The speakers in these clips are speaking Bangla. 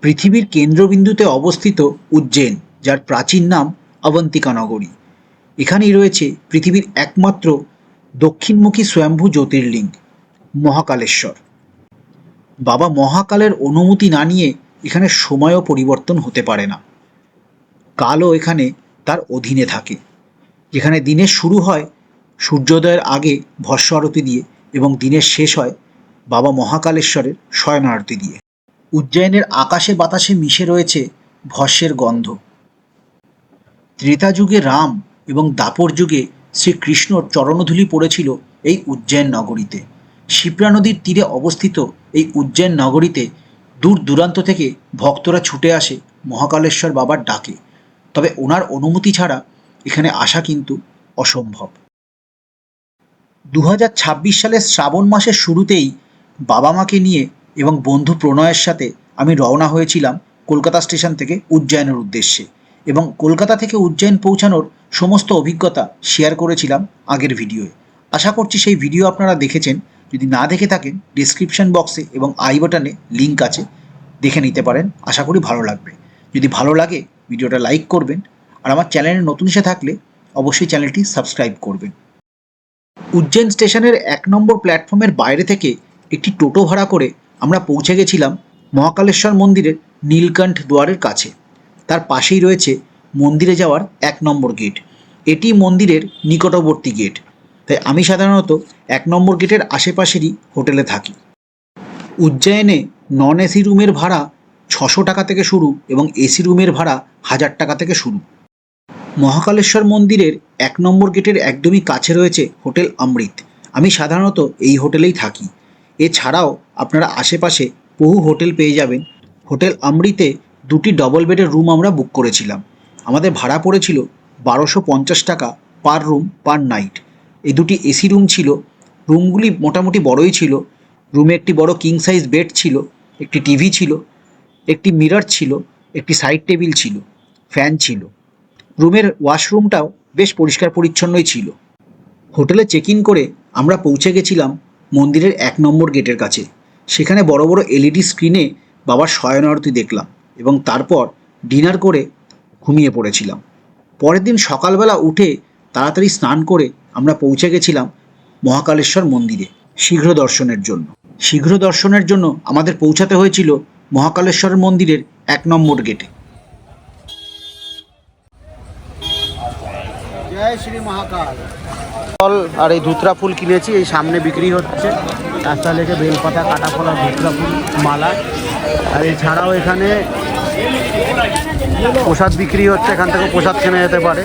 পৃথিবীর কেন্দ্রবিন্দুতে অবস্থিত উজ্জয়ন, যার প্রাচীন নাম অবন্তিকা নগরী। এখানেই রয়েছে পৃথিবীর একমাত্র দক্ষিণমুখী স্বয়ম্ভু জ্যোতির্লিঙ্গ মহাকালেশ্বর। বাবা মহাকালের অনুমতি না নিয়ে এখানে সময়ও পরিবর্তন হতে পারে না। কালও এখানে তার অধীনে থাকে। যেখানে দিনের শুরু হয় সূর্যোদয়ের আগে ভস্য আরতি দিয়ে এবং দিনের শেষ হয় বাবা মহাকালেশ্বরের শয়ন আরতি দিয়ে। উজ্জয়িনের আকাশে বাতাসে মিশে রয়েছে ভস্যের গন্ধ। ত্রেতা যুগে রাম এবং দাপর যুগে শ্রীকৃষ্ণর চরণধূলি পড়েছিল এই উজ্জয়ন নগরীতে। শিপ্রা নদীর তীরে অবস্থিত এই উজ্জয়ন নগরীতে দূর দূরান্ত থেকে ভক্তরা ছুটে আসে মহাকালেশ্বর বাবার ডাকে। তবে ওনার অনুমতি ছাড়া এখানে আসা কিন্তু অসম্ভব। 2026 সালের শ্রাবণ মাসের শুরুতেই বাবা মাকে নিয়ে এবং বন্ধু প্রণয়ের সাথে আমি রওনা হয়েছিলাম কলকাতা স্টেশন থেকে উজ্জয়নের উদ্দেশ্যে, এবং কলকাতা থেকে উজ্জয়ন পৌঁছানোর সমস্ত অভিজ্ঞতা শেয়ার করেছিলাম আগের ভিডিওয়ে। আশা করছি সেই ভিডিও আপনারা দেখেছেন। যদি না দেখে থাকেন, ডিসক্রিপশন বক্সে এবং আই বাটনে লিঙ্ক আছে, দেখে নিতে পারেন। আশা করি ভালো লাগবে। যদি ভালো লাগে ভিডিওটা লাইক করবেন, আর আমার চ্যানেলে নতুন এসে থাকলে অবশ্যই চ্যানেলটি সাবস্ক্রাইব করবেন। উজ্জয়ন স্টেশনের 1 নম্বর প্ল্যাটফর্মের বাইরে থেকে একটি টোটো ভাড়া করে আমরা পৌঁছে গেছিলাম মহাকালেশ্বর মন্দিরের নীলকণ্ঠ দুয়ারের কাছে। তার পাশেই রয়েছে মন্দিরে যাওয়ার 1 নম্বর গেট। এটি মন্দিরের নিকটবর্তী গেট, তাই আমি সাধারণত 1 নম্বর গেটের আশেপাশেরই হোটেলে থাকি। উজ্জয়নে নন এসি রুমের ভাড়া 600 টাকা থেকে শুরু এবং এসি রুমের ভাড়া 1000 টাকা থেকে শুরু। মহাকালেশ্বর মন্দিরের 1 নম্বর গেটের একদমই কাছে রয়েছে হোটেল অমৃত। আমি সাধারণত এই হোটেলেই থাকি। এছাড়াও আপনারা আশেপাশে বহু হোটেল পেয়ে যাবেন। হোটেল অমৃতে 2টি ডবল বেডের রুম আমরা বুক করেছিলাম। আমাদের ভাড়া পড়েছিল 1250 টাকা পার রুম পার নাইট। এই 2টি এসি রুম ছিল। রুমগুলি মোটামুটি বড়ই ছিল। রুমে একটি বড় কিং সাইজ বেড ছিল, একটি টিভি ছিল, একটি মিরর ছিল, একটি সাইড টেবিল ছিল, ফ্যান ছিল। রুমের ওয়াশরুমটাও বেশ পরিষ্কার পরিচ্ছন্নই ছিল। হোটেলে চেক ইন করে আমরা পৌঁছে গেছিলাম মন্দিরের 1 নম্বর গেটের কাছে। সেখানে বড় বড় এলইডি স্ক্রিনে বাবার শয়ন আরতি দেখলাম এবং তারপর ডিনার করে ঘুমিয়ে পড়েছিলাম। পরের দিন সকালবেলা উঠে তাড়াতাড়ি স্নান করে আমরা পৌঁছে গেছিলাম মহাকালেশ্বর মন্দিরে শীঘ্র দর্শনের জন্য। শীঘ্র দর্শনের জন্য আমাদের পৌঁছাতে হয়েছিল মহাকালেশ্বর মন্দিরের 1 নম্বর গেটে। জয় শ্রী মহাকাল। ফল আর এই ধুতরা ফুল কিনেছি, এই সামনে বিক্রি হচ্ছে। রাস্তা লেগে বেলপাতা, কাটা ফলা, ধুতরা ফুল, মালা। আর এছাড়াও এখানে প্রসাদ বিক্রি হচ্ছে, এখান থেকে প্রসাদ কেনা যেতে পারে।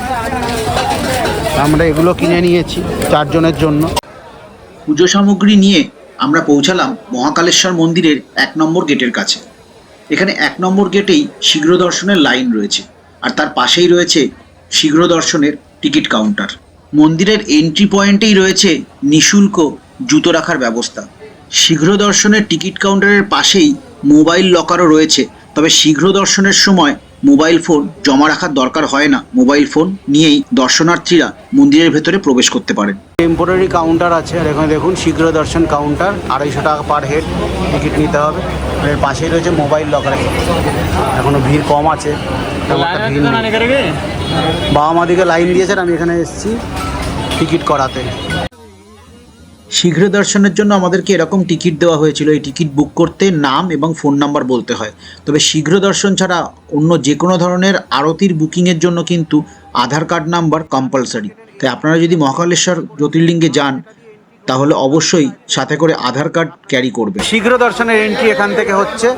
আমরা এগুলো কিনে নিয়েছি 4 জনের জন্য। পুজো সামগ্রী নিয়ে আমরা পৌঁছালাম মহাকালেশ্বর মন্দিরের 1 নম্বর গেটের কাছে। এখানে 1 নম্বর গেটেই শীঘ্র দর্শনের লাইন রয়েছে, আর তার পাশেই রয়েছে শীঘ্র দর্শনের টিকিট কাউন্টার। মন্দিরের এন্ট্রি পয়েন্টেই রয়েছে নিঃশুল্ক জুতো রাখার ব্যবস্থা। শীঘ্র দর্শনের টিকিট কাউন্টারের পাশেই মোবাইল লকারও রয়েছে, তবে শীঘ্র দর্শনের সময় মোবাইল ফোন জমা রাখার দরকার হয় না। মোবাইল ফোন নিয়েই দর্শনার্থীরা মন্দিরের ভেতরে প্রবেশ করতে পারেন। টেম্পোরারি কাউন্টার আছে, আর এখানে দেখুন শীঘ্র দর্শন কাউন্টার, 250 টাকা পার হেড টিকিট নিতে হবে। এর পাশেই রয়েছে মোবাইল লকার। এখনো ভিড় কম আছে, বাবা মা দিকে লাইন দিয়েছেন। আমি এখানে এসেছি টিকিট করাতে। শীঘ্র দর্শনের জন্য আমাদেরকে এরকম টিকিট দেওয়া হয়েছিল। এই টিকিট বুক করতে নাম এবং ফোন নাম্বার বলতে হয়। তবে শীঘ্র দর্শন ছাড়া অন্য যে কোনো ধরনের আরতির বুকিংয়ের জন্য কিন্তু আধার কার্ড নাম্বার কম্পালসারি। তাই আপনারা যদি মহাকালেশ্বর জ্যোতির্লিঙ্গে যান তাহলে অবশ্যই সাথে করে আধার কার্ড ক্যারি করবে। শীঘ্র দর্শনের এন্ট্রি এখান থেকে হচ্ছে,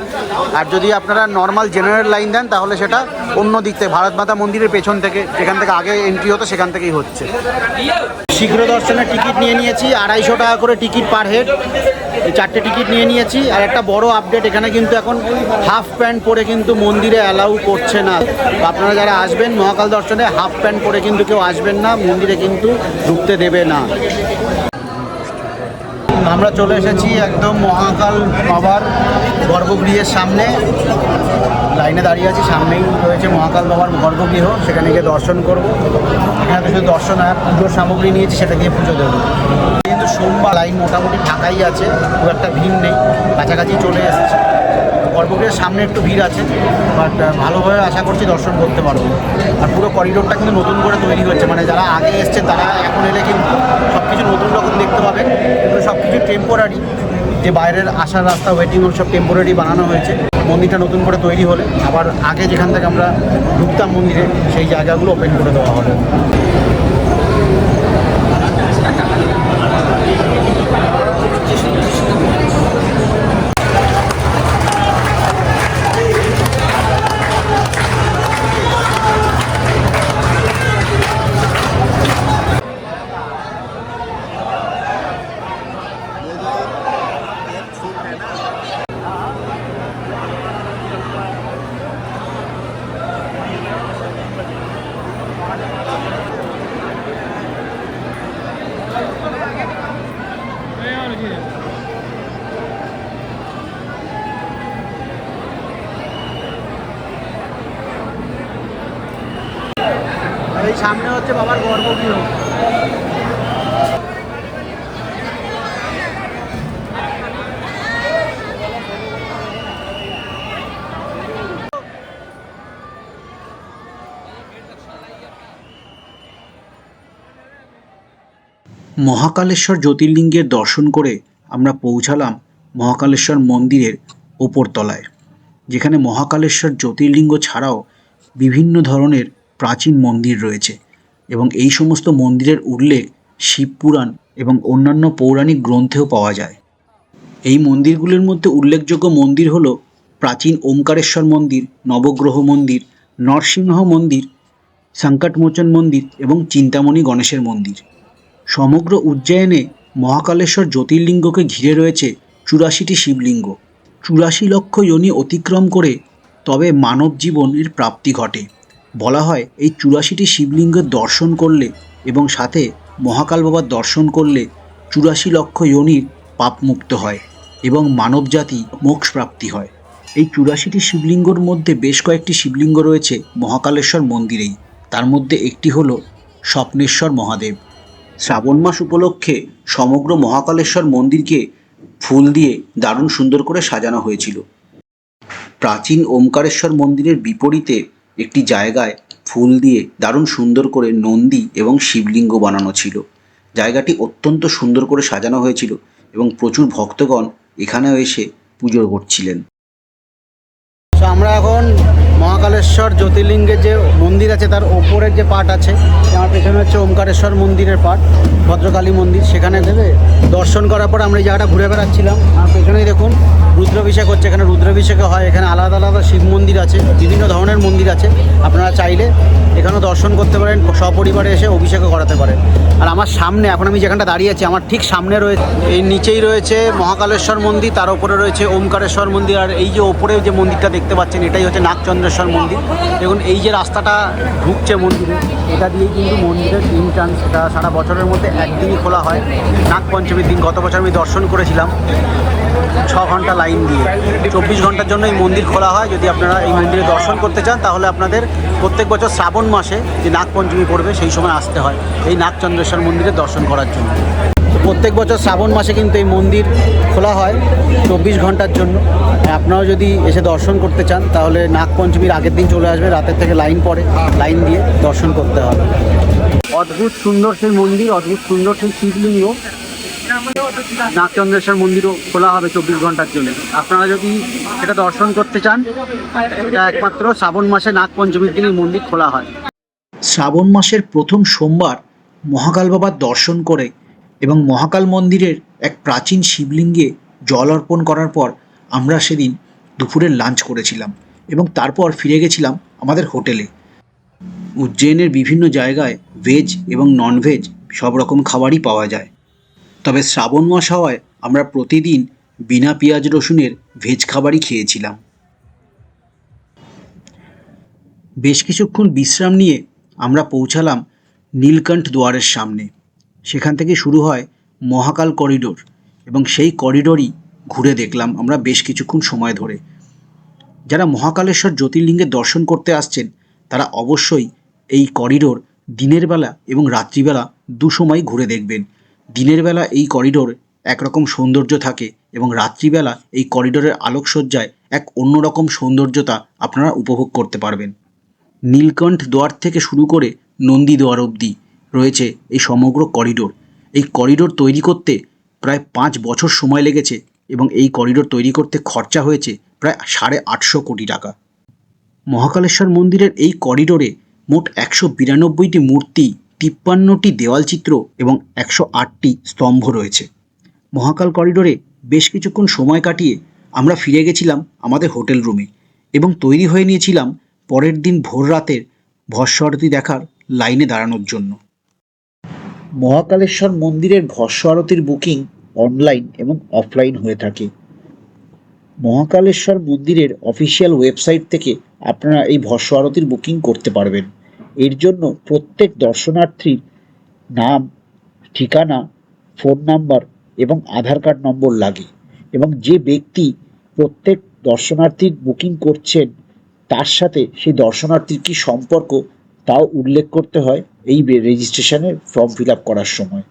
আর যদি আপনারা নর্মাল জেনারেল লাইন দেন তাহলে সেটা অন্য দিক থেকে ভারত মাতা মন্দিরের পেছন থেকে, যেখান থেকে আগে এন্ট্রি হতো সেখান থেকেই হচ্ছে। শীঘ্র দর্শনের টিকিট নিয়ে নিয়েছি, 250 টাকা করে টিকিট পার হেড। এই 4টে টিকিট নিয়ে নিয়েছি। আর একটা বড় আপডেট, এখানে কিন্তু এখন হাফ প্যান্ট পরে কিন্তু মন্দিরে অ্যালাউ করছে না। আপনারা যারা আসবেন মহাকাল দর্শনে হাফ প্যান্ট পরে কিন্তু কেউ আসবেন না, মন্দিরে কিন্তু ঢুকতে দেবে না। আমরা চলে এসেছি একদম মহাকাল বাবার গর্ভগৃহের সামনে। লাইনে দাঁড়িয়ে আছি, সামনেই রয়েছে মহাকাল বাবার গর্ভগৃহ। সেখানে গিয়ে দর্শন করব। এখানে শুধু দর্শন আর পুজোর সামগ্রী নিয়েছি, সেটা দিয়ে পুজো দেবো। কিন্তু সোমবার লাইন মোটামুটি ফাঁকাই আছে, খুব একটা ভিড় নেই, কাছাকাছি চলে এসেছে। গর্ভগৃহের সামনে একটু ভিড় আছে, বাট ভালোভাবে আশা করছি দর্শন করতে পারবো। আর পুরো করিডোরটা কিন্তু নতুন করে তৈরি হচ্ছে, মানে যারা আগে এসছে তারা এখন এলে কিন্তু সব কিছু নতুন রকম দেখতে পাবেন, কিন্তু সব কিছু টেম্পোরারি। যে বাইরের আসার রাস্তা, ওয়েটিং রুম সব টেম্পোরারি বানানো হয়েছে। মন্দিরটা নতুন করে তৈরি হলে আবার আগে যেখান থেকে আমরা ঢুকতাম মন্দিরে, সেই জায়গাগুলো ওপেন করে দেওয়া হবে। আর এই সামনে হচ্ছে বাবার গর্ভগৃহ। মহাকালেশ্বর জ্যোতির্লিঙ্গের দর্শন করে আমরা পৌঁছালাম মহাকালেশ্বর মন্দিরের ওপর তলায়, যেখানে মহাকালেশ্বর জ্যোতির্লিঙ্গ ছাড়াও বিভিন্ন ধরনের প্রাচীন মন্দির রয়েছে এবং এই সমস্ত মন্দিরের উল্লেখ শিবপুরাণ এবং অন্যান্য পৌরাণিক গ্রন্থেও পাওয়া যায়। এই মন্দিরগুলির মধ্যে উল্লেখযোগ্য মন্দির হল প্রাচীন ওমকারেশ্বর মন্দির, নবগ্রহ মন্দির, নরসিংহ মন্দির, সংকটমোচন মন্দির এবং চিন্তামণি গণেশের মন্দির। সমগ্র উজ্জয়িনে মহাকালেশ্বর জ্যোতির্লিঙ্গকে ঘিরে রয়েছে ৮৪টি শিবলিঙ্গ। ৮৪ লক্ষ যোনি অতিক্রম করে তবে মানব জীবনের প্রাপ্তি ঘটে। বলা হয় এই ৮৪টি শিবলিঙ্গের দর্শন করলে এবং সাথে মহাকাল বাবার দর্শন করলে ৮৪ লক্ষ যোনির পাপমুক্ত হয় এবং মানবজাতি মোক্ষ প্রাপ্তি হয়। এই ৮৪টি শিবলিঙ্গর মধ্যে বেশ কয়েকটি শিবলিঙ্গ রয়েছে মহাকালেশ্বর মন্দিরেই। তার মধ্যে একটি হলো স্বপ্নেশ্বর মহাদেব। শ্রাবণ মাস উপলক্ষে সমগ্র মহাকালেশ্বর মন্দিরকে ফুল দিয়ে দারুণ সুন্দর করে সাজানো হয়েছিল। প্রাচীন ওমকারেশ্বর মন্দিরের বিপরীতে একটি জায়গায় ফুল দিয়ে দারুণ সুন্দর করে নন্দী এবং শিবলিঙ্গ বানানো ছিল। জায়গাটি অত্যন্ত সুন্দর করে সাজানো হয়েছিল এবং প্রচুর ভক্তগণ এখানেও এসে পুজো করছিলেন। তো আমরা এখন মহাকালেশ্বর জ্যোতির্লিঙ্গের যে মন্দির আছে তার ওপরের যে পার্ট আছে, আমার পেছনে হচ্ছে ওমকারেশ্বর মন্দিরের পার্ট, ভদ্রকালী মন্দির। সেখানে দেবে দর্শন করার পর আমরা এই জায়গাটা ঘুরে বেড়াচ্ছিলাম। আমার পেছনেই দেখুন রুদ্রাভিষেক হচ্ছে, এখানে রুদ্রাভিষেক হয়। এখানে আলাদা আলাদা শিব মন্দির আছে, বিভিন্ন ধরনের মন্দির আছে। আপনারা চাইলে এখানেও দর্শন করতে পারেন, সপরিবারে এসে অভিষেকও করাতে পারেন। আর আমার সামনে, এখন আমি যেখানটা দাঁড়িয়ে আছি, আমার ঠিক সামনে রয়েছে, এই নিচেই রয়েছে মহাকালেশ্বর মন্দির, তার উপরে রয়েছে ওমকারেশ্বর মন্দির। আর এই যে ওপরে যে মন্দিরটা দেখতে পাচ্ছেন, এটাই হচ্ছে নাগচন্দ্রেশ্বর মন্দির। দেখুন এই যে রাস্তাটা ঢুকছে মন্দিরে, এটা দিয়েই কিন্তু মন্দিরের এন্ট্রান্স। এটা সারা বছরের মধ্যে একদিনই খোলা হয়, নাগপঞ্চমীর দিন। গত বছর আমি দর্শন করেছিলাম 6 ঘন্টা লাইন দিয়ে। 24 ঘন্টার জন্য এই মন্দির খোলা হয়। যদি আপনারা এই মন্দিরে দর্শন করতে চান তাহলে আপনাদের প্রত্যেক বছর শ্রাবণ মাসে যে নাগপঞ্চমী পড়বে সেই সময় আসতে হয় এই নাগচন্দ্রেশ্বর মন্দিরে দর্শন করার জন্য। প্রত্যেক বছর শ্রাবণ মাসে কিন্তু এই মন্দির খোলা হয় 24 ঘন্টার জন্য। আপনারাও যদি এসে দর্শন করতে চান তাহলে নাগপঞ্চমীর আগের দিন চলে আসবে, রাতের থেকে লাইন পড়ে, লাইন দিয়ে দর্শন করতে হবে। অদ্ভুত সুন্দর সেই মন্দির, অদ্ভুত সুন্দর সেই শিবলিঙ্গ। নাগচন্দ্রেশ্বর মন্দিরও খোলা হবে 24 ঘন্টার জন্য। আপনারা যদি এটা দর্শন করতে চান, এটা একমাত্র শ্রাবণ মাসে নাগপঞ্চমীর দিন এই মন্দির খোলা হয়। শ্রাবণ মাসের প্রথম সোমবার মহাকাল বাবার দর্শন করে এবং মহাকাল মন্দিরের এক প্রাচীন শিবলিঙ্গে জল অর্পণ করার পর আমরা সেদিন দুপুরের লাঞ্চ করেছিলাম এবং তারপর ফিরে গেছিলাম আমাদের হোটেলে। উজ্জয়িনের বিভিন্ন জায়গায় ভেজ এবং ননভেজ সব রকম খাবারই পাওয়া যায়, তবে শ্রাবণ মাস হওয়ায় আমরা প্রতিদিন বিনা পেঁয়াজ রসুনের ভেজ খাবারই খেয়েছিলাম। বেশ কিছুক্ষণ বিশ্রাম নিয়ে আমরা পৌঁছালাম নীলকণ্ঠ দুয়ারের সামনে। সেখান থেকে শুরু হয় মহাকাল করিডোর এবং সেই করিডোরই ঘুরে দেখলাম আমরা বেশ কিছুক্ষণ সময় ধরে। যারা মহাকালেশ্বর জ্যোতির্লিঙ্গের দর্শন করতে আসছেন তারা অবশ্যই এই করিডোর দিনের বেলা এবং রাত্রিবেলা দুসময় ঘুরে দেখবেন। দিনের বেলা এই করিডোর একরকম সৌন্দর্য থাকে এবং রাত্রিবেলা এই করিডোরের আলোকসজ্জায় এক অন্যরকম সৌন্দর্যতা আপনারা উপভোগ করতে পারবেন। নীলকণ্ঠ দুয়ার থেকে শুরু করে নন্দী দুয়ার অবধি রয়েছে এই সমগ্র করিডোর। এই করিডোর তৈরি করতে প্রায় 5 বছর সময় লেগেছে এবং এই করিডোর তৈরি করতে খরচা হয়েছে প্রায় 850 কোটি টাকা। মহাকালেশ্বর মন্দিরের এই করিডোরে মোট 192টি মূর্তি, 53টি দেওয়ালচিত্র এবং 108টি স্তম্ভ রয়েছে। মহাকাল করিডোরে বেশ কিছুক্ষণ সময় কাটিয়ে আমরা ফিরে গেছিলাম আমাদের হোটেল রুমে এবং তৈরি হয়ে নিয়েছিলাম পরের দিন ভোর রাতের ভস্ম আরতি দেখার লাইনে দাঁড়ানোর জন্য। মহাকালেশ্বর মন্দিরের ভস্ম আরতির বুকিং অনলাইন এবং অফলাইন হয়ে থাকে। মহাকালেশ্বর মন্দিরের অফিসিয়াল ওয়েবসাইট থেকে আপনারা এই ভস্ম আরতির বুকিং করতে পারবেন। এর জন্য প্রত্যেক দর্শনার্থীর নাম, ঠিকানা, ফোন নাম্বার এবং আধার কার্ড নম্বর লাগে এবং যে ব্যক্তি প্রত্যেক দর্শনার্থীর বুকিং করছেন তার সাথে সেই দর্শনার্থীর কী সম্পর্ক তাও উল্লেখ করতে হয় এই রেজিস্ট্রেশনের ফর্ম ফিল আপ করার সময়।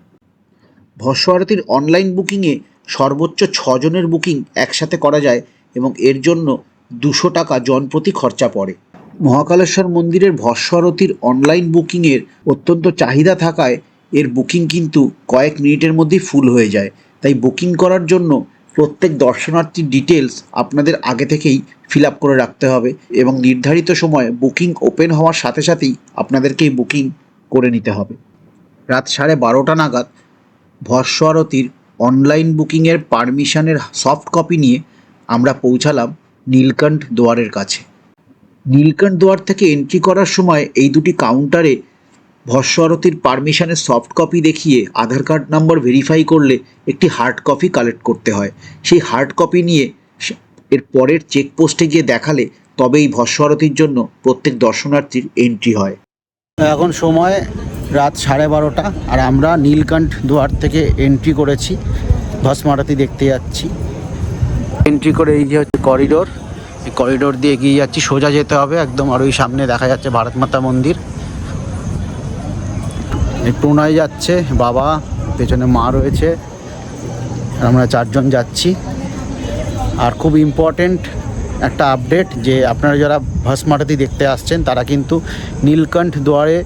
ভস্ম আরতির অনলাইন বুকিংয়ে সর্বোচ্চ 6 জনের বুকিং একসাথে করা যায় এবং এর জন্য 200 টাকা জনপ্রতি খরচা পড়ে। মহাকালেশ্বর মন্দিরের ভস্ম আরতির অনলাইন বুকিংয়ের অত্যন্ত চাহিদা থাকায় এর বুকিং কিন্তু কয়েক মিনিটের মধ্যেই ফুল হয়ে যায়। তাই বুকিং করার জন্য প্রত্যেক দর্শনার্থীর ডিটেলস আপনাদের আগে থেকেই ফিল আপ করে রাখতে হবে এবং নির্ধারিত সময়ে বুকিং ওপেন হওয়ার সাথে সাথেই আপনাদেরকেই বুকিং করে নিতে হবে। রাত 12:30 নাগাদ ভস্ম আরতির অনলাইন বুকিংয়ের পারমিশনের সফট কপি নিয়ে আমরা পৌঁছালাম নীলকণ্ঠ দুয়ারের কাছে। নীলকণ্ঠ দুয়ার থেকে এন্ট্রি করার সময় এই দুটি কাউন্টারে ভস্ম আরতির পারমিশনের সফট কপি দেখিয়ে আধার কার্ড নাম্বার ভেরিফাই করলে একটি হার্ড কপি কালেক্ট করতে হয়। সেই হার্ড কপি নিয়ে এর পরের চেকপোস্টে গিয়ে দেখালে তবেই ভস্ম আরতির জন্য প্রত্যেক দর্শনার্থীর এন্ট্রি হয়। এখন সময় রাত 12:30 আর আমরা নীলকণ্ঠ দুয়ার থেকে এন্ট্রি করেছি, ভস্ম আরতি দেখতে যাচ্ছি। এন্ট্রি করে এই যে হচ্ছে করিডোর, এই করিডোর দিয়ে এগিয়ে যাচ্ছি, সোজা যেতে হবে একদম। আর ওই সামনে দেখা যাচ্ছে ভারত মাতা মন্দির। এই প্রণয় যাচ্ছে, বাবা, পেছনে মা রয়েছে, আমরা 4 জন যাচ্ছি। আর খুব ইম্পর্টেন্ট একটা আপডেট যে আপনারা যারা ভস্ম আরতি দেখতে আসছেন তারা কিন্তু নীলকণ্ঠ দুয়ারে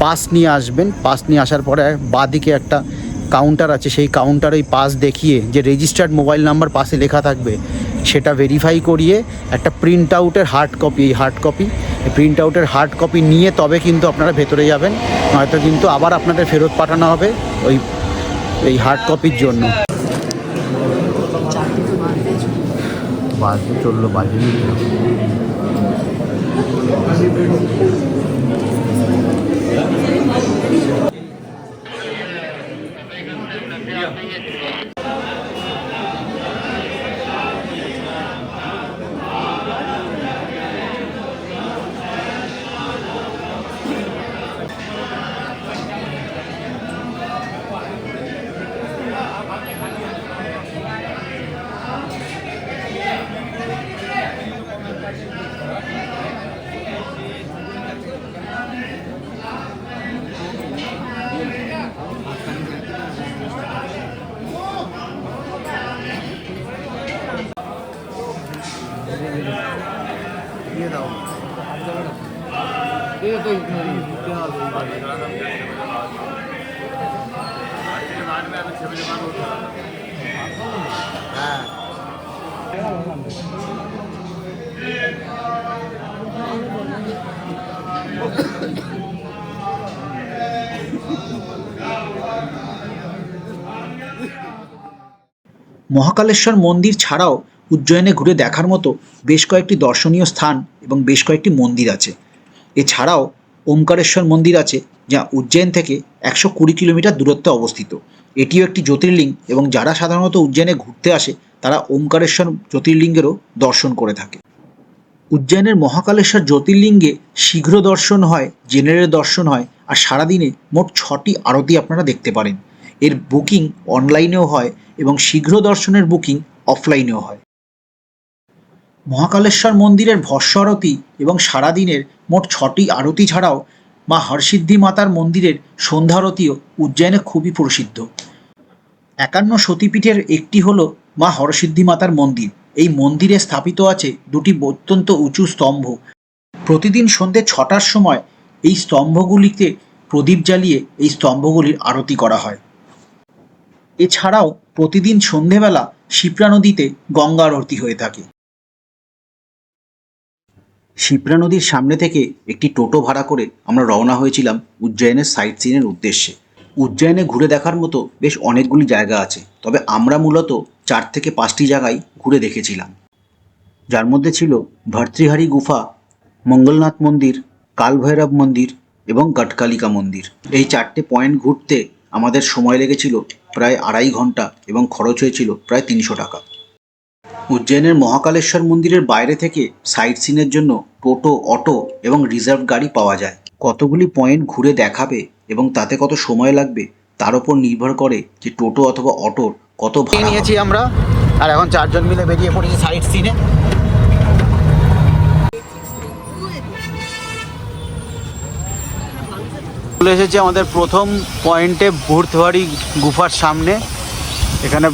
পাস নিয়ে আসবেন। পাস নিয়ে আসার পরে বাঁদিকে একটা কাউন্টার আছে, সেই কাউন্টারে পাস দেখিয়ে যে রেজিস্টার্ড মোবাইল নাম্বার পাশে লেখা থাকবে সেটা ভেরিফাই করিয়ে একটা প্রিন্ট আউটের হার্ড কপি, এই প্রিন্ট আউটের হার্ড কপি নিয়ে তবে কিন্তু আপনারা ভেতরে যাবেন, নয়তো কিন্তু আবার আপনাদের ফেরত পাঠানো হবে এই হার্ড কপির জন্য। বাজে চললো, বাজে মহাকালেশ্বর মন্দির ছাড়াও উজ্জয়নে ঘুরে দেখার মতো বেশ কয়েকটি দর্শনীয় স্থান এবং বেশ কয়েকটি মন্দির আছে। এছাড়াও ওমকারেশ্বর মন্দির আছে, যা উজ্জয়ন থেকে 120 কিলোমিটার দূরত্বে অবস্থিত। এটিও একটি জ্যোতির্লিঙ্গ এবং যারা সাধারণত উজ্জয়নে ঘুরতে আসে তারা ওমকারেশ্বর জ্যোতির্লিঙ্গেরও দর্শন করে থাকে। উজ্জয়নের মহাকালেশ্বর জ্যোতির্লিঙ্গে শীঘ্র দর্শন হয়, জেনারেল দর্শন হয়, আর সারাদিনে মোট 6টি আরতি আপনারা দেখতে পারেন। এর বুকিং অনলাইনেও হয় এবং শীঘ্র দর্শনের বুকিং অফলাইনেও হয়। মহাকালেশ্বর মন্দিরের ভস্ম আরতি এবং সারাদিনের মোট 6টি আরতি ছাড়াও মা হরসিদ্ধি মাতার মন্দিরের সন্ধ্যা আরতিও উজ্জয়নে খুবই প্রসিদ্ধ। 51 সতীপীঠের একটি হলো মা হরসিদ্ধি মাতার মন্দির, এই মন্দিরে স্থাপিত আছে দুটি অত্যন্ত উঁচু স্তম্ভ। প্রতিদিন সন্ধ্যে 6টার সময় এই স্তম্ভগুলিতে প্রদীপ জ্বালিয়ে এই স্তম্ভগুলির আরতি করা হয়। এছাড়াও প্রতিদিন সন্ধেবেলা শিপ্রা নদীতে গঙ্গা আরতি হয়ে থাকে। শিপ্রা নদীর সামনে থেকে একটি টোটো ভাড়া করে আমরা রওনা হয়েছিলাম উজ্জয়নের সাইট সিনের উদ্দেশ্যে। উজ্জয়নে ঘুরে দেখার মতো বেশ অনেকগুলি জায়গা আছে, তবে আমরা মূলত 4 থেকে 5টি জায়গায় ঘুরে দেখেছিলাম, যার মধ্যে ছিল ভর্তৃহারি গুফা, মঙ্গলনাথ মন্দির, কালভৈরব মন্দির এবং গটকালিকা মন্দির। এই 4টে পয়েন্ট ঘুরতে আমাদের সময় লেগেছিল প্রায় 2.5 ঘন্টা এবং খরচ হয়েছিল প্রায় 300 টাকা। উজ্জয়নের মহাকালেশ্বর মন্দিরের বাইরে থেকে সাইট সিনের জন্য টোটো, অটো এবং রিজার্ভ গাড়ি পাওয়া যায়। কতগুলি পয়েন্ট ঘুরে দেখাবে এবং তাতে কত সময় লাগবে তার উপর নির্ভর করে যে টোটো অথবা অটোর কত ভাড়া নিয়েছি আমরা, আর এখন 4 জন মিলে বেরিয়ে পড়েছি সাইট সিনে। চলে এসেছি আমাদের প্রথম পয়েন্টে, ভূতবাড়ি গুফার সামনে। এখানে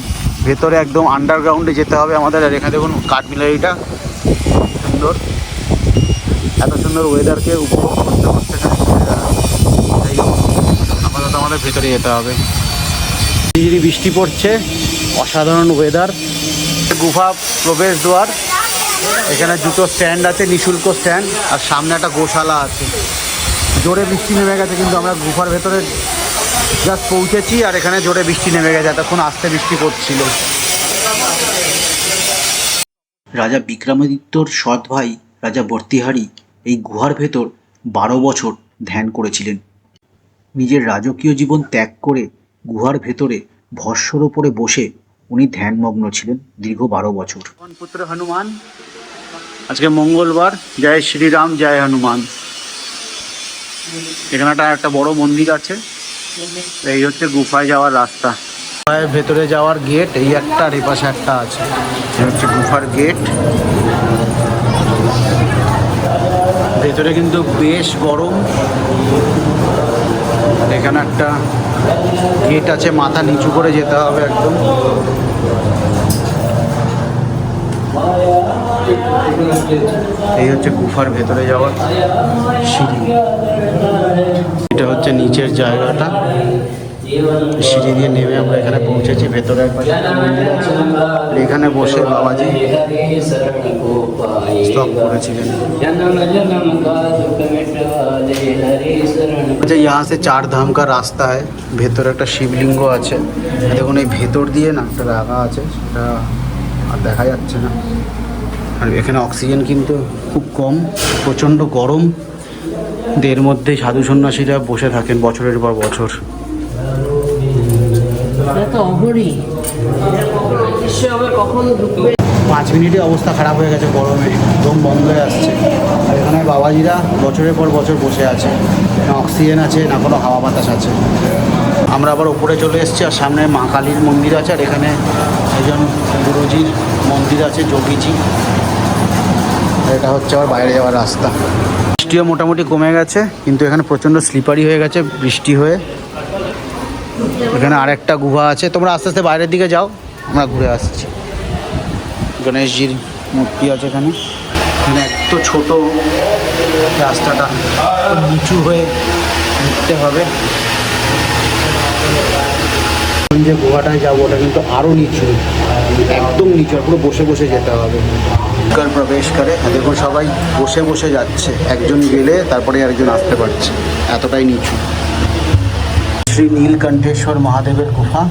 ভেতরে একদম আন্ডারগ্রাউন্ডে যেতে হবে আমাদের। আর এখানে দেখুন কাঠমিনারিটা সুন্দর, এত সুন্দর ওয়েদারকে উপভোগ করতে করতে যাই হোক, আপাতত আমাদের ভেতরে যেতে হবে। ঝিরিঝিরি বৃষ্টি পড়ছে, অসাধারণ ওয়েদার। গুফা প্রবেশ দ্বার, এখানে জুতো স্ট্যান্ড আছে, নিঃশুল্ক স্ট্যান্ড, আর সামনে একটা গোশালা আছে। জোরে বৃষ্টি নেমে গেছে, কিন্তু আমরা গুফার ভেতরে জাস্ট পৌঁছেছি আর এখানে জোরে বৃষ্টি নেমে গেছে, এতক্ষণ আস্তে বৃষ্টি পড়ছিল। রাজা বিক্রমাদিত্যর সৎ ভাই রাজা ভর্তৃহারি এই গুহার ভেতর 12 বছর ধ্যান করেছিলেন। নিজের রাজকীয় জীবন ত্যাগ করে গুহার ভেতরে ভস্মর ওপরে বসে উনি ধ্যানমগ্ন ছিলেন দীর্ঘ 12 বছর। পুত্র হনুমান, আজকে মঙ্গলবার, জয় শ্রীরাম, জয় হনুমান। এখানে একটা বড় মন্দির আছে। এই হচ্ছে গুফায় যাওয়ার রাস্তা। গুফায় ভেতরে যাওয়ার গেট এই একটা, আর এই পাশে একটা আছে। এই হচ্ছে গুফার গেট। ভেতরে কিন্তু বেশ গরম। এখানে একটা গেট আছে, মাথা নিচু করে যেতে হবে একদম। এই হচ্ছে গুফার ভেতরে যাওয়ার সিঁড়ি। এটা হচ্ছে নিচের জায়গাটা। সিঁড়ি দিয়ে নেমে আমরা এখানে পৌঁছেছি। ভেতরে এখানে বসে বাবাজি স্টপ করেছিলেন। আচ্ছা, यहाँ से 4 धाम का रास्ता है। ভেতরে একটা শিবলিঙ্গ আছে। দেখুন এই ভেতর দিয়ে না একটা রাখা আছে, সেটা আর দেখা যাচ্ছে না। আর এখানে অক্সিজেন কিন্তু খুব কম, প্রচণ্ড গরম। এর মধ্যে সাধু সন্ন্যাসীরা বসে থাকেন বছরের পর বছর। 5 মিনিটে অবস্থা খারাপ হয়ে গেছে গরমে, দম বন্ধ হয়ে আসছে। আর এখানে বাবাজিরা বছরের পর বছর বসে আছে, না অক্সিজেন আছে না কোনো হাওয়া বাতাস আছে। আমরা আবার উপরে চলে এসেছি, আর সামনে মা কালীর মন্দির আছে, আর এখানে একজন গুরুজির মন্দির আছে, যোগীজি। এটা হচ্ছে আবার বাইরে যাওয়ার রাস্তা। বৃষ্টিও মোটামুটি কমে গেছে, কিন্তু এখানে প্রচণ্ড স্লিপারি হয়ে গেছে বৃষ্টি হয়ে। এখানে আরেকটা গুহা আছে, তোমরা আস্তে আস্তে বাইরের দিকে যাও, আমরা ঘুরে আসছি। গণেশজির মূর্তি আছে এখানে। এখানে এত ছোট রাস্তাটা, নিচু হয়ে উঠতে হবে। যে গুহাটায় যাবো ওটা কিন্তু আরও নিচু, একদম নিচু, আর পুরো বসে বসে যেতে হবে। প্রবেশ করে দেখুন সবাই বসে বসে যাচ্ছে, একজন গেলে তারপরে আরেকজন আসতে পারছে, এতটাই নিচু। শ্রী নীলকণ্ঠেশ্বর মহাদেবের গুফা।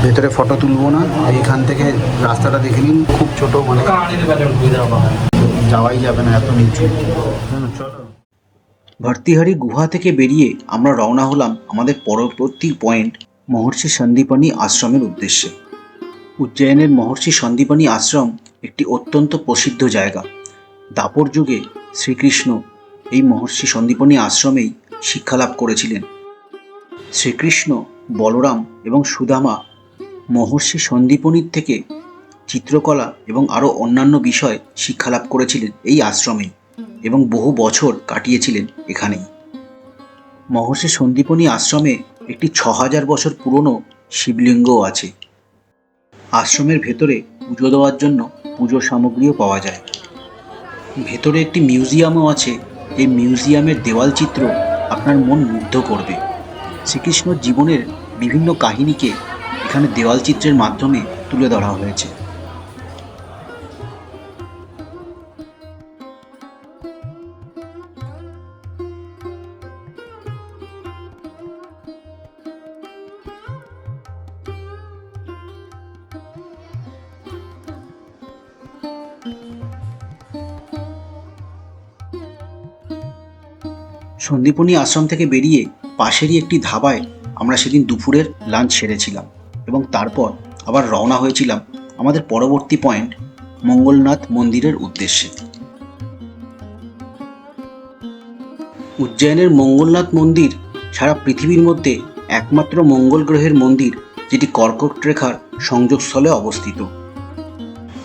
ভেতরে ফটো তুলবো না, এইখান থেকে রাস্তাটা দেখে নিন, খুব ছোট, মানে যাওয়াই যাবে না, এত নিচু। ভর্তৃহারি গুহা থেকে বেরিয়ে আমরা রওনা হলাম আমাদের পরবর্তী পয়েন্ট মহর্ষি সন্দীপনী আশ্রমের উদ্দেশ্যে। উজ্জয়নের মহর্ষি সন্দীপনী আশ্রম একটি অত্যন্ত প্রসিদ্ধ জায়গা। দাপর যুগে শ্রীকৃষ্ণ এই মহর্ষি সন্দীপনী আশ্রমেই শিক্ষালাভ করেছিলেন। শ্রীকৃষ্ণ, বলরাম এবং সুদামা মহর্ষি সন্দীপনীর থেকে চিত্রকলা এবং আরও অন্যান্য বিষয় শিক্ষালাভ করেছিলেন এই আশ্রমেই, এবং বহু বছর কাটিয়েছিলেন এখানেই। মহর্ষি সন্দীপনী আশ্রমে একটি 6000 বছর পুরনো শিবলিঙ্গও আছে। আশ্রমের ভেতরে পুজো দেওয়ার জন্য পুজোর সামগ্রীও পাওয়া যায়। ভেতরে একটি মিউজিয়ামও আছে। এই মিউজিয়ামের দেওয়াল চিত্র আপনার মন মুগ্ধ করবে। শ্রীকৃষ্ণর জীবনের বিভিন্ন কাহিনীকে এখানে দেওয়াল চিত্রের মাধ্যমে তুলে ধরা হয়েছে। সন্দীপনী আশ্রম থেকে বেরিয়ে পাশেরই একটি ধাবায় আমরা সেদিন দুপুরের লাঞ্চ সেরেছিলাম এবং তারপর আবার রওনা হয়েছিলাম আমাদের পরবর্তী পয়েন্ট মঙ্গলনাথ মন্দিরের উদ্দেশ্যে। উজ্জয়িনের মঙ্গলনাথ মন্দির সারা পৃথিবীর মধ্যে একমাত্র মঙ্গল গ্রহের মন্দির যেটি কর্কট রেখার সংযোগস্থলে অবস্থিত।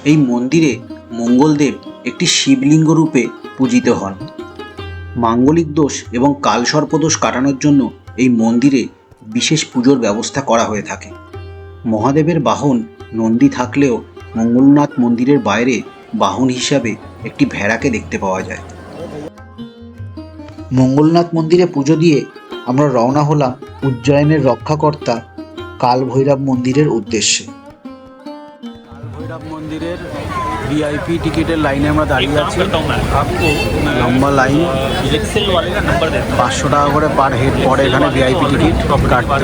এই মন্দিরে মঙ্গলদেব একটি শিবলিঙ্গ রূপে পূজিত হন। মাঙ্গলিক দোষ এবং কালসর্পদোষ কাটানোর জন্য এই মন্দিরে বিশেষ পুজোর ব্যবস্থা করা হয়ে থাকে। মহাদেবের বাহন নন্দী থাকলেও মঙ্গলনাথ মন্দিরের বাইরে বাহন হিসাবে একটি ভেড়াকে দেখতে পাওয়া যায়। মঙ্গলনাথ মন্দিরে পুজো দিয়ে আমরা রওনা হলাম উজ্জয়িনের রক্ষাকর্তা কাল ভৈরব মন্দিরের উদ্দেশ্যে। কাল ভৈরব মন্দিরের ভিআইপি টিকিটের লাইনে আমরা দাঁড়িয়ে আছি। লম্বা লাইন, 500 টাকা করে পার হেড পড়ে এখানে ভিআইপি টিকিট কাটতে।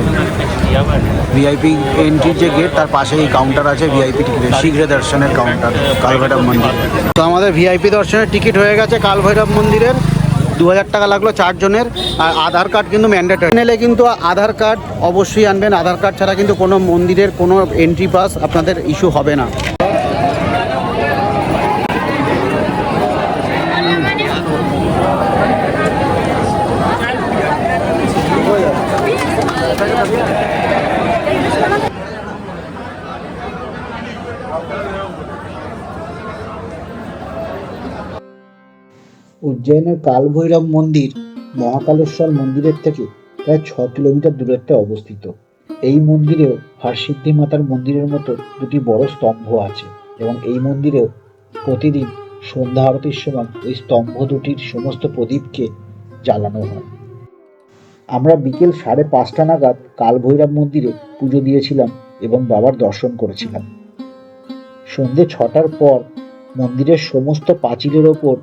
ভিআইপি এন্ট্রির যে গেট তার পাশে এই কাউন্টার আছে ভিআইপি টিকিটের, শীঘ্র দর্শনের কাউন্টার কাল ভৈরব মন্দির। তো আমাদের ভিআইপি দর্শনের টিকিট হয়ে গেছে কাল ভৈরব মন্দিরের। 2000 টাকা লাগলো 4 জনের। আর আধার কার্ড কিন্তু ম্যান্ডেটরি। নিলে কিন্তু আধার কার্ড অবশ্যই আনবেন। আধার কার্ড ছাড়া কিন্তু কোনো মন্দিরের কোনো এন্ট্রি পাস আপনাদের ইস্যু হবে না। উজ্জয়িনের কাল ভৈরব মন্দির মহাকালেশ্বর মন্দিরের থেকে প্রায় 6 কিলোমিটার দূরত্বে অবস্থিত। এই মন্দিরেও হরসিদ্ধি মাতার মন্দিরের মতো দুটি বড় স্তম্ভ আছে এবং এই মন্দিরেও প্রতিদিন সন্ধ্যা আরতির সময় এই স্তম্ভ দুটির সমস্ত প্রদীপকে জ্বালানো হয়। আমরা বিকেল 5:30 নাগাদ কাল ভৈরব মন্দিরে পুজো দিয়েছিলাম এবং বাবার দর্শন করেছিলাম। সন্ধ্যে 6টার পর মন্দিরের সমস্ত পাঁচিলের ওপর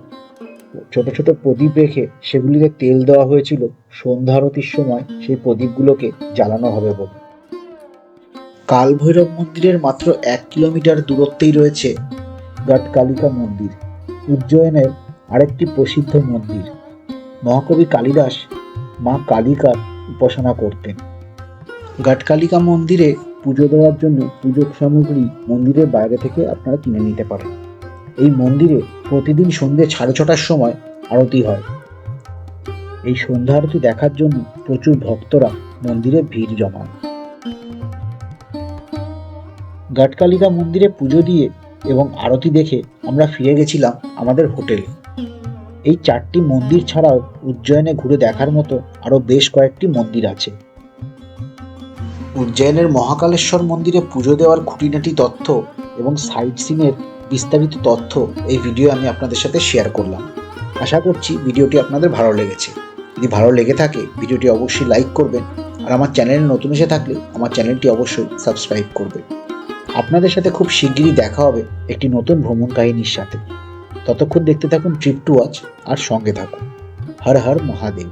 ছোট ছোট প্রদীপ রেখে সেগুলিতে তেল দেওয়া হয়েছিল সন্ধ্যা আরতির সময় সেই প্রদীপগুলোকে জ্বালানো হবে বলে। কাল ভৈরব মন্দিরের মাত্র 1 কিলোমিটার দূরত্বেই রয়েছে গটকালিকা মন্দির, উজ্জয়িনের আরেকটি প্রসিদ্ধ মন্দির। মহাকবি কালিদাস মা কালিকার উপাসনা করতেন। গটকালিকা মন্দিরে পুজো দেওয়ার জন্য পূজক সামগ্রী মন্দিরের বাইরে থেকে আপনারা কিনে নিতে পারেন। এই মন্দিরে প্রতিদিন সন্ধ্যে 6:30টার সময় আরতি হয়। এই সন্ধ্যা আরতি দেখার জন্য প্রচুর ভক্তরা মন্দিরে ভিড় জমান। গটকালিকা মন্দিরে পুজো দিয়ে এবং আরতি দেখে আমরা ফিরে গেছিলাম আমাদের হোটেলে। এই 4টি মন্দির ছাড়াও উজ্জয়িনে ঘুরে দেখার মতো আরো বেশ কয়েকটি মন্দির আছে। উজ্জয়িনের মহাকালেশ্বর মন্দিরে পুজো দেওয়ার খুঁটিনাটি তথ্য এবং সাইট সিনের বিস্তারিত তথ্য এই ভিডিও আমি আপনাদের সাথে শেয়ার করলাম। আশা করছি ভিডিওটি আপনাদের ভালো লেগেছে। যদি ভালো লেগে থাকে ভিডিওটি অবশ্যই লাইক করবেন আর আমার চ্যানেলে নতুন এসে থাকলে আমার চ্যানেলটি অবশ্যই সাবস্ক্রাইব করবেন। আপনাদের সাথে খুব শিগগিরই দেখা হবে একটি নতুন ভ্রমণ কাহিনীর সাথে। ততক্ষণ দেখতে থাকুন ট্রিপ টু ওয়াচ আর সঙ্গে থাকুন। হর হর মহাদেব।